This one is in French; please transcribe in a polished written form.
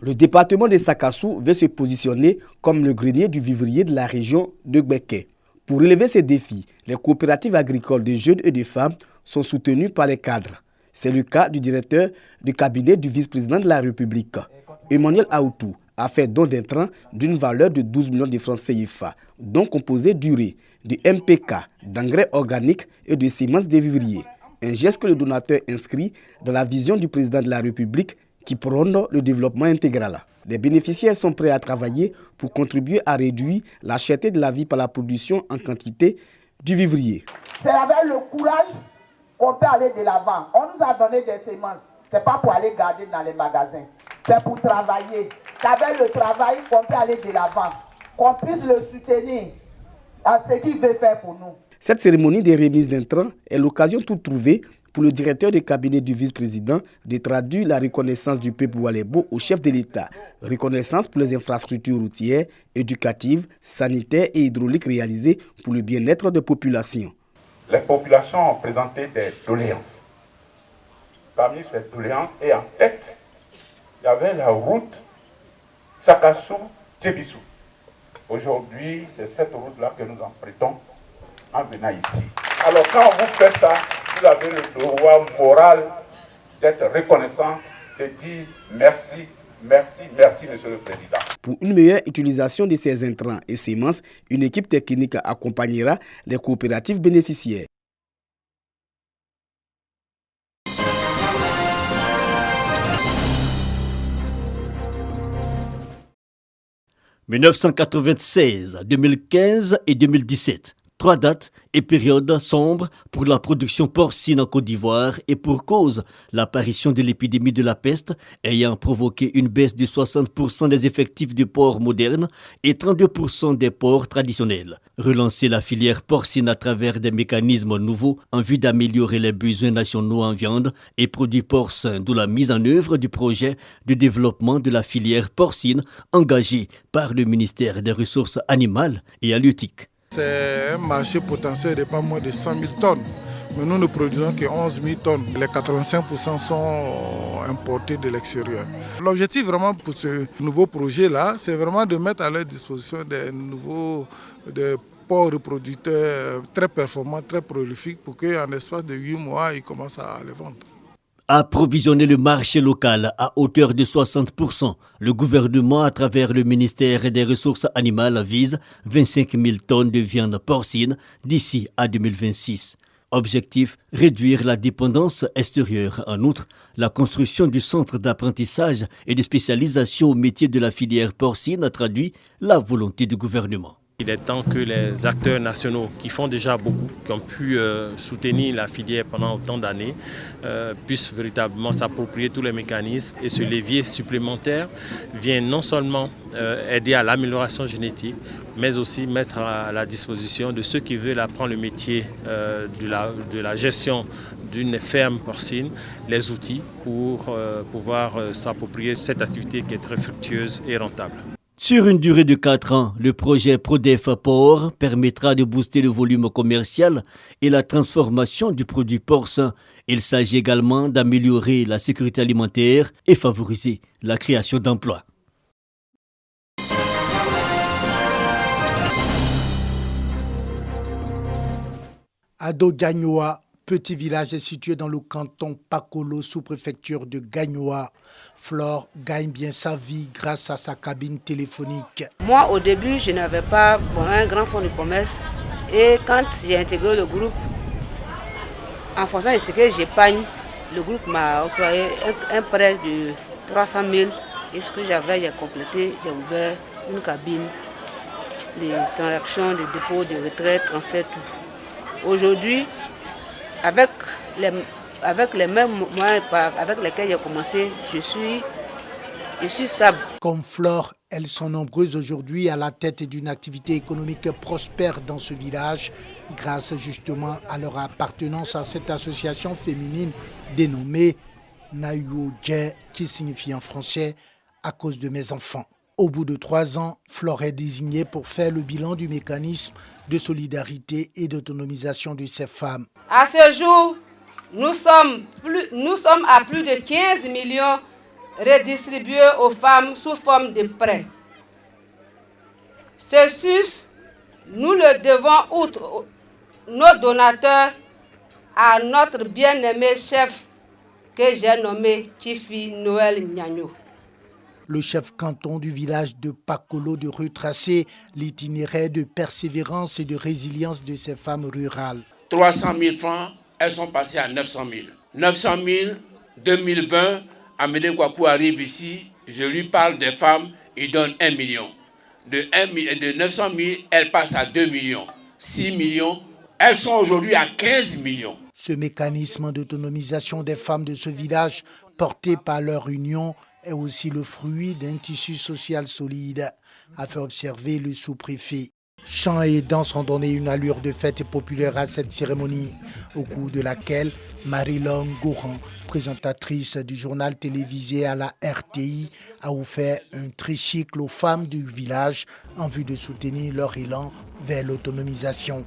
Le département de Sakassou veut se positionner comme le grenier du vivrier de la région de Gbeke. Pour relever ces défis, les coopératives agricoles de jeunes et de femmes sont soutenues par les cadres. C'est le cas du directeur du cabinet du vice-président de la République. Emmanuel Aoutou a fait don d'intrants d'une valeur de 12 millions de francs CFA, dont composés d'urée, de MPK, d'engrais organiques et de semences de vivriers. Un geste que le donateur inscrit dans la vision du président de la République qui prône le développement intégral. Les bénéficiaires sont prêts à travailler pour contribuer à réduire la cherté de la vie par la production en quantité du vivrier. C'est avec le courage qu'on peut aller de l'avant. On nous a donné des semences. Ce n'est pas pour aller garder dans les magasins. C'est pour travailler. C'est avec le travail qu'on peut aller de l'avant. Qu'on puisse le soutenir dans ce qu'il veut faire pour nous. Cette cérémonie de remise d'intrants est l'occasion toute trouvée pour le directeur de cabinet du vice-président de traduire la reconnaissance du peuple Walébo au chef de l'État. Reconnaissance pour les infrastructures routières, éducatives, sanitaires et hydrauliques réalisées pour le bien-être des populations. Les populations ont présenté des doléances. Parmi ces doléances, et en tête, il y avait la route Sakassou-Tébissou. Aujourd'hui, c'est cette route-là que nous empruntons en venant ici. Alors quand vous faites ça, vous avez le devoir moral d'être reconnaissant, de dire merci, merci, merci, Monsieur le Président. Pour une meilleure utilisation de ces intrants et semences, une équipe technique accompagnera les coopératives bénéficiaires. « 1996, 2015 et 2017. 3 dates et périodes sombres pour la production porcine en Côte d'Ivoire et pour cause l'apparition de l'épidémie de la peste ayant provoqué une baisse de 60% des effectifs de porcs modernes et 32% des porcs traditionnels. Relancer la filière porcine à travers des mécanismes nouveaux en vue d'améliorer les besoins nationaux en viande et produits porcins, d'où la mise en œuvre du projet de développement de la filière porcine engagé par le ministère des Ressources animales et halieutiques. C'est un marché potentiel de pas moins de 100 000 tonnes. Mais nous ne produisons que 11 000 tonnes. Les 85% sont importés de l'extérieur. L'objectif vraiment pour ce nouveau projet-là, c'est vraiment de mettre à leur disposition des porcs reproducteurs très performants, très prolifiques, pour qu'en l'espace de 8 mois, ils commencent à les vendre. Approvisionner le marché local à hauteur de 60%. Le gouvernement, à travers le ministère des Ressources animales, vise 25 000 tonnes de viande porcine d'ici à 2026. Objectif, réduire la dépendance extérieure. En outre, la construction du centre d'apprentissage et de spécialisation au métier de la filière porcine traduit la volonté du gouvernement. Il est temps que les acteurs nationaux qui font déjà beaucoup, qui ont pu soutenir la filière pendant autant d'années, puissent véritablement s'approprier tous les mécanismes et ce levier supplémentaire vient non seulement aider à l'amélioration génétique, mais aussi mettre à la disposition de ceux qui veulent apprendre le métier de la gestion d'une ferme porcine, les outils pour pouvoir s'approprier cette activité qui est très fructueuse et rentable. Sur une durée de 4 ans, le projet Prodef Porc permettra de booster le volume commercial et la transformation du produit porcin. Il s'agit également d'améliorer la sécurité alimentaire et favoriser la création d'emplois. Ado Gagnoa, petit village est situé dans le canton Pakolo, sous-préfecture de Gagnoa. Flore gagne bien sa vie grâce à sa cabine téléphonique. Moi, au début, je n'avais pas un grand fonds de commerce. Et quand j'ai intégré le groupe, en fonction de ce que j'épargne, le groupe m'a octroyé un prêt de 300 000. Et ce que j'avais, j'ai complété, j'ai ouvert une cabine, des transactions, des dépôts, de retraite, transfert, tout. Aujourd'hui, avec les mêmes moyens avec lesquels j'ai commencé, je suis stable. Comme Flore, elles sont nombreuses aujourd'hui à la tête d'une activité économique prospère dans ce village, grâce justement à leur appartenance à cette association féminine dénommée Nayuodje, qui signifie en français « à cause de mes enfants ». Au bout de 3 ans, Flore est désignée pour faire le bilan du mécanisme de solidarité et d'autonomisation de ces femmes. À ce jour, nous sommes à plus de 15 millions redistribués aux femmes sous forme de prêts. Ceci, nous le devons outre nos donateurs à notre bien-aimé chef que j'ai nommé Tifi Noël Nyagno. Le chef canton du village de Pakolo de retracer l'itinéraire de persévérance et de résilience de ces femmes rurales. 300 000 francs, elles sont passées à 900 000. 900 000, 2020, Amédée Kouakou arrive ici, je lui parle des femmes, il donne 1 million. De 900 000, elles passent à 2 millions, 6 millions. Elles sont aujourd'hui à 15 millions. Ce mécanisme d'autonomisation des femmes de ce village, porté par leur union, est aussi le fruit d'un tissu social solide, a fait observer le sous-préfet. Chants et danses ont donné une allure de fête populaire à cette cérémonie, au cours de laquelle Marie-Laure Gourand, présentatrice du journal télévisé à la RTI, a offert un tricycle aux femmes du village en vue de soutenir leur élan vers l'autonomisation.